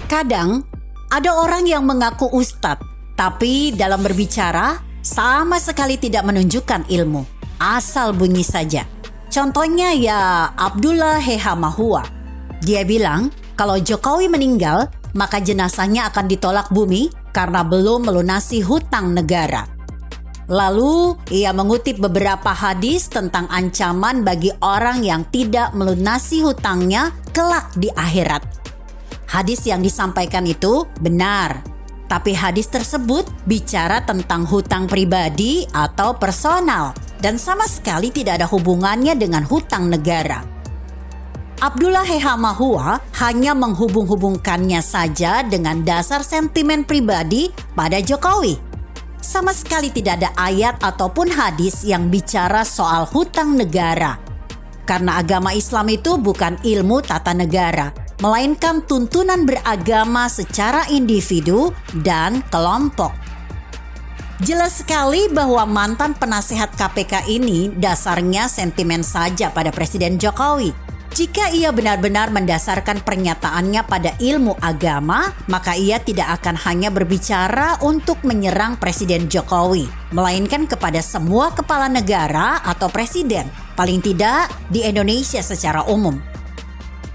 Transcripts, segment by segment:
Kadang ada orang yang mengaku ustadz, tapi dalam berbicara sama sekali tidak menunjukkan ilmu, asal bunyi saja. Contohnya ya Abdullah Hehamahua. Dia bilang kalau Jokowi meninggal, maka jenazahnya akan ditolak bumi karena belum melunasi hutang negara. Lalu ia mengutip beberapa hadis tentang ancaman bagi orang yang tidak melunasi hutangnya kelak di akhirat. Hadis yang disampaikan itu benar, tapi hadis tersebut bicara tentang hutang pribadi atau personal dan sama sekali tidak ada hubungannya dengan hutang negara. Abdullah Hehamahua hanya menghubung-hubungkannya saja dengan dasar sentimen pribadi pada Jokowi. Sama sekali tidak ada ayat ataupun hadis yang bicara soal hutang negara. Karena agama Islam itu bukan ilmu tata negara, melainkan tuntunan beragama secara individu dan kelompok. Jelas sekali bahwa mantan penasehat KPK ini dasarnya sentimen saja pada Presiden Jokowi. Jika ia benar-benar mendasarkan pernyataannya pada ilmu agama, maka ia tidak akan hanya berbicara untuk menyerang Presiden Jokowi, melainkan kepada semua kepala negara atau presiden, paling tidak di Indonesia secara umum.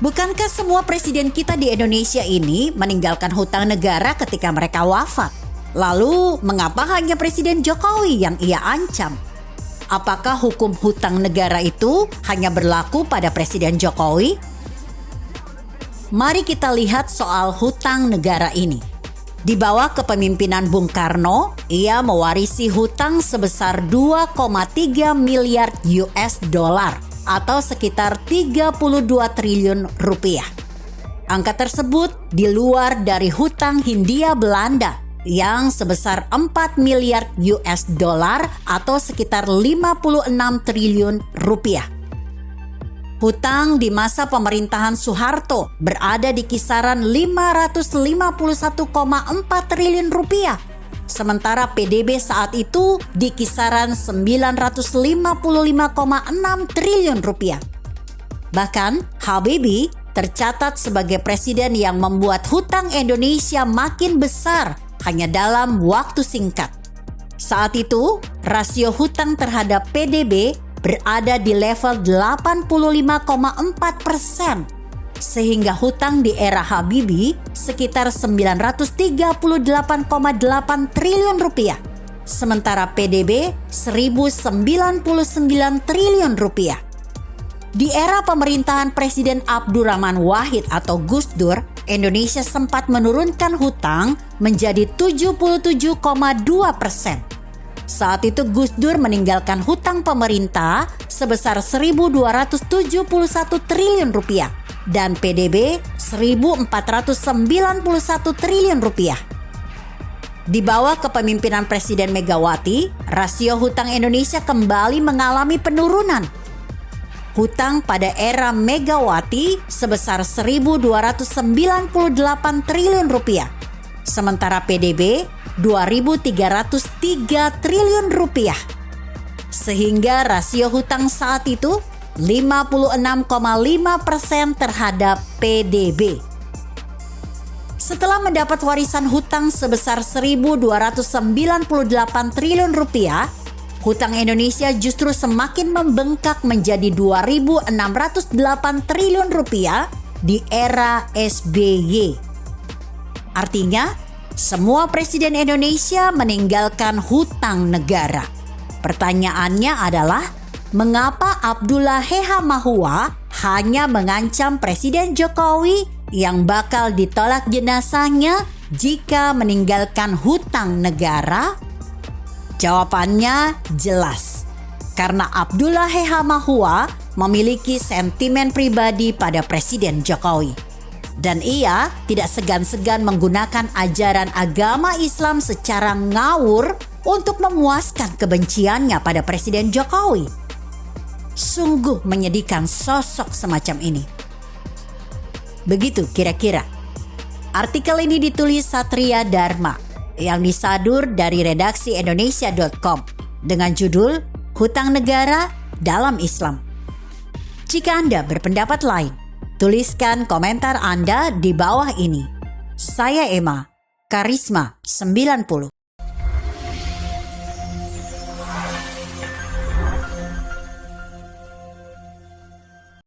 Bukankah semua presiden kita di Indonesia ini meninggalkan hutang negara ketika mereka wafat? Lalu mengapa hanya Presiden Jokowi yang ia ancam? Apakah hukum hutang negara itu hanya berlaku pada Presiden Jokowi? Mari kita lihat soal hutang negara ini. Di bawah kepemimpinan Bung Karno, ia mewarisi hutang sebesar 2,3 miliar US dollar atau sekitar 32 triliun rupiah. Angka tersebut di luar dari hutang Hindia Belanda yang sebesar 4 miliar US dollar atau sekitar 56 triliun rupiah. Hutang di masa pemerintahan Soeharto berada di kisaran 551,4 triliun rupiah. Sementara PDB saat itu di kisaran 955,6 triliun rupiah. Bahkan Habibie tercatat sebagai presiden yang membuat hutang Indonesia makin besar hanya dalam waktu singkat. Saat itu, rasio hutang terhadap PDB berada di level 85,4%. Sehingga hutang di era Habibie sekitar 938,8 triliun rupiah. Sementara PDB 1099 triliun rupiah. Di era pemerintahan Presiden Abdurrahman Wahid atau Gus Dur, Indonesia sempat menurunkan hutang menjadi 77,2%. Saat itu Gus Dur meninggalkan hutang pemerintah sebesar 1.271 triliun rupiah. Dan PDB 1.491 triliun rupiah. Di bawah kepemimpinan Presiden Megawati, rasio hutang Indonesia kembali mengalami penurunan. Hutang pada era Megawati sebesar 1.298 triliun rupiah. Sementara PDB 2.303 triliun rupiah. Sehingga rasio hutang saat itu 56,5% terhadap PDB. Setelah mendapat warisan hutang sebesar 1.298 triliun rupiah, hutang Indonesia justru semakin membengkak menjadi 2.608 triliun rupiah di era SBY. Artinya, semua presiden Indonesia meninggalkan hutang negara. Pertanyaannya adalah, mengapa Abdullah Hehamahua hanya mengancam Presiden Jokowi yang bakal ditolak jenazahnya jika meninggalkan hutang negara? Jawabannya jelas. Karena Abdullah Hehamahua memiliki sentimen pribadi pada Presiden Jokowi. Dan ia tidak segan-segan menggunakan ajaran agama Islam secara ngawur untuk memuaskan kebenciannya pada Presiden Jokowi. Sungguh menyedihkan sosok semacam ini. Begitu kira-kira. Artikel ini ditulis Satria Dharma yang disadur dari redaksi Indonesia.com dengan judul Hutang Negara dalam Islam. Jika Anda berpendapat lain, tuliskan komentar Anda di bawah ini. Saya Emma, Karisma 90.